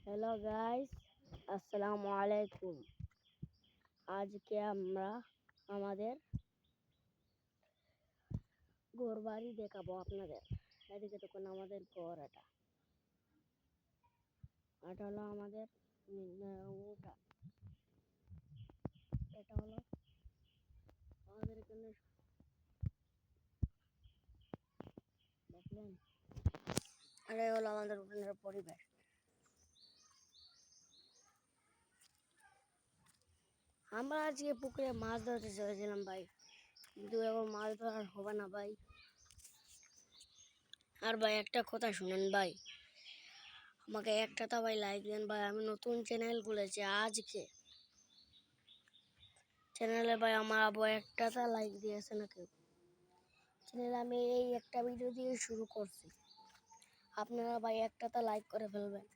Hello guys, আসসালামু আলাইকুম। আজকে আমরা আমাদের ঘর বাড়ি দেখাবো আপনাদের। এদিকে তখন আমাদের ঘর, এটা হলো আমাদের উঠান। এটা হলো আমাদের এখানে, দেখলেন, এটাই হলো আমাদের উঠানের পরিবেশ। আমরা আজকে পুকুরে মাছ ধরতে চলেছিলাম ভাই, কিন্তু এখন মাছ ধরার হবে না ভাই। আর ভাই একটা কথা শুনেন ভাই, আমাকে একটা তো ভাই লাইক দেন ভাই। আমি নতুন চ্যানেল খুলেছি আজকে। চ্যানেলে ভাই আমার আবু একটা তো লাইক দিয়েছে না কেউ। চ্যানেলে আমি এই একটা ভিডিও দিয়ে শুরু করছি, আপনারা ভাই একটা তো লাইক করে ফেলবেন।